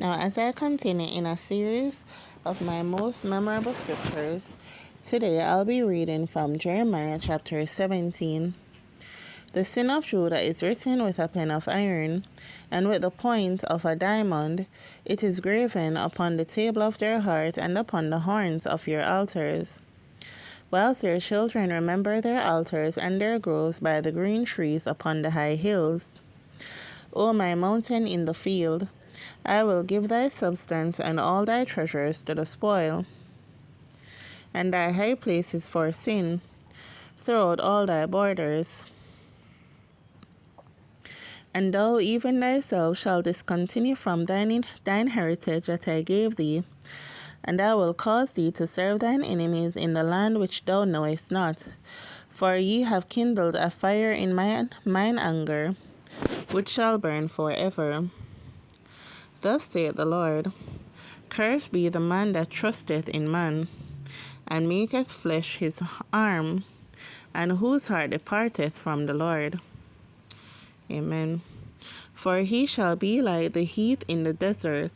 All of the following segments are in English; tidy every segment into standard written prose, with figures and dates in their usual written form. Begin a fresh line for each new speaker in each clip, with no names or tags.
Now, as I continue in a series of my most memorable scriptures, today I'll be reading from Jeremiah chapter 17. The sin of Judah is written with a pen of iron, and with the point of a diamond. It is graven upon the table of their heart and upon the horns of your altars. Whilst their children remember their altars and their groves by the green trees upon the high hills. O my mountain in the field, I will give thy substance and all thy treasures to the spoil, and thy high places for sin throughout all thy borders. And thou even thyself shalt discontinue from thine heritage that I gave thee, and I will cause thee to serve thine enemies in the land which thou knowest not. For ye have kindled a fire in mine anger, which shall burn forever. Thus saith the Lord, Cursed be the man that trusteth in man, and maketh flesh his arm, and whose heart departeth from the Lord. Amen. For he shall be like the heath in the desert,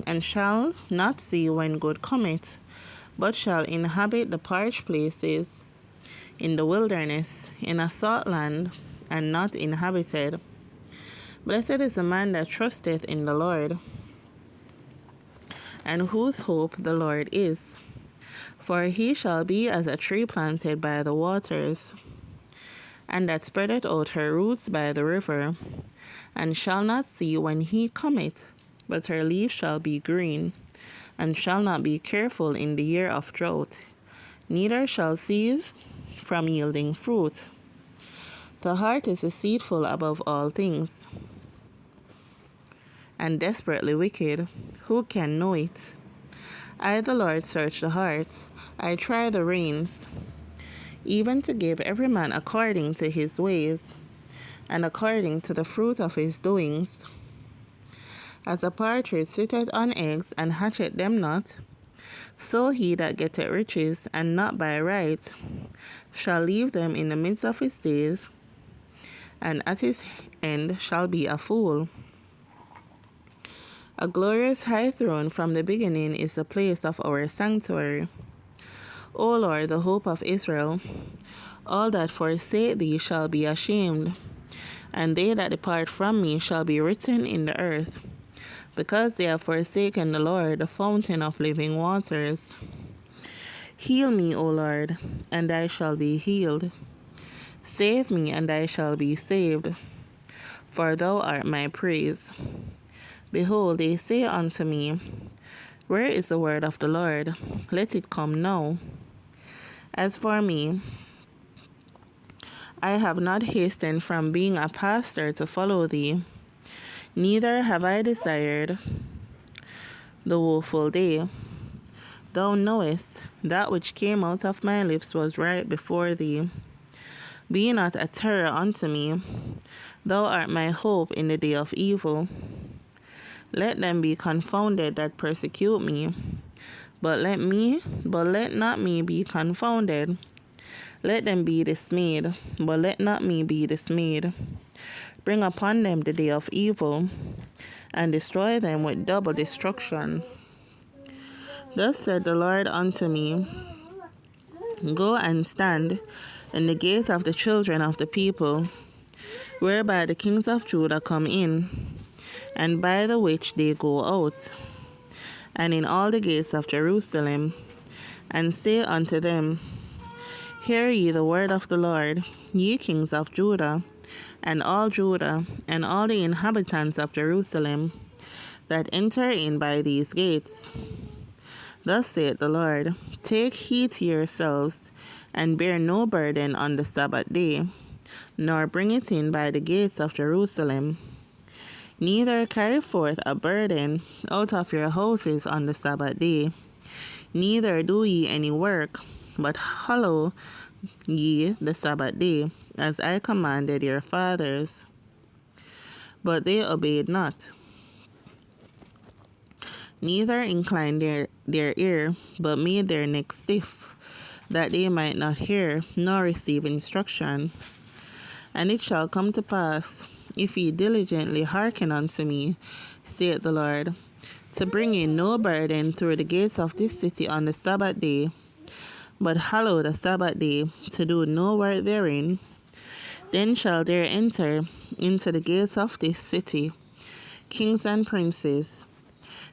and shall not see when good cometh, but shall inhabit the parched places in the wilderness, in a salt land, and not inhabited. Blessed is the man that trusteth in the Lord, and whose hope the Lord is. For he shall be as a tree planted by the waters, and that spreadeth out her roots by the river, and shall not see when he cometh, but her leaf shall be green, and shall not be careful in the year of drought, neither shall cease from yielding fruit. The heart is deceitful above all things, and desperately wicked. Who can know it? I, the Lord, search the hearts. I try the reins, even to give every man according to his ways, and according to the fruit of his doings. As a partridge sitteth on eggs, and hatcheth them not, so he that getteth riches, and not by right, shall leave them in the midst of his days, and at his end shall be a fool. A glorious high throne from the beginning is the place of our sanctuary. O Lord, the hope of Israel, all that forsake thee shall be ashamed, and they that depart from me shall be written in the earth, because they have forsaken the Lord, the fountain of living waters. Heal me, O Lord, and I shall be healed. Save me, and I shall be saved, for thou art my praise. Behold, they say unto me, Where is the word of the Lord? Let it come now. As for me, I have not hastened from being a pastor to follow thee, neither have I desired the woeful day. Thou knowest, that which came out of my lips was right before thee. Be not a terror unto me. Thou art my hope in the day of evil. Let them be confounded that persecute me, but let not me be confounded. Let them be dismayed, but let not me be dismayed. Bring upon them the day of evil, and destroy them with double destruction. Thus said the Lord unto me, Go and stand in the gates of the children of the people, whereby the kings of Judah come in, and by the which they go out, and in all the gates of Jerusalem, and say unto them, Hear ye the word of the Lord, ye kings of Judah, and all the inhabitants of Jerusalem, that enter in by these gates. Thus saith the Lord, Take heed to yourselves, and bear no burden on the Sabbath day, nor bring it in by the gates of Jerusalem. Neither carry forth a burden out of your houses on the Sabbath day. Neither do ye any work, but hallow ye the Sabbath day, as I commanded your fathers. But they obeyed not, neither inclined their ear, but made their neck stiff, that they might not hear, nor receive instruction. And it shall come to pass, if ye diligently hearken unto me, saith the Lord, to bring in no burden through the gates of this city on the Sabbath day, but hallow the Sabbath day, to do no work therein, then shall there enter into the gates of this city kings and princes,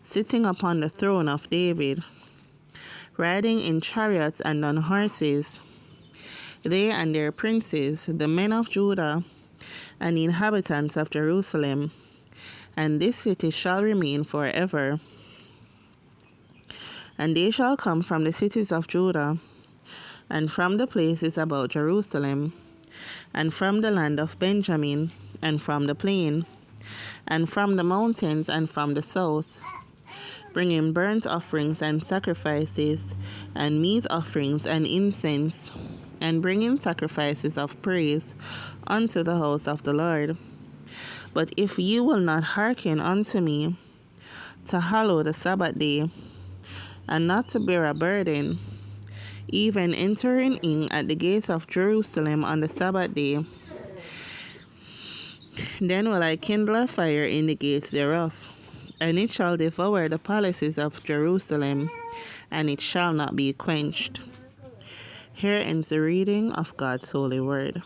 sitting upon the throne of David, riding in chariots and on horses, they and their princes, the men of Judah, and the inhabitants of Jerusalem. And this city shall remain forever. And they shall come from the cities of Judah, and from the places about Jerusalem, and from the land of Benjamin, and from the plain, and from the mountains, and from the south, bringing burnt offerings and sacrifices, and meat offerings and incense, and bringing sacrifices of praise unto the house of the Lord. But if ye will not hearken unto me, to hallow the Sabbath day, and not to bear a burden, even entering in at the gates of Jerusalem on the Sabbath day, then will I kindle a fire in the gates thereof, and it shall devour the palaces of Jerusalem, and it shall not be quenched. Here ends the reading of God's holy word.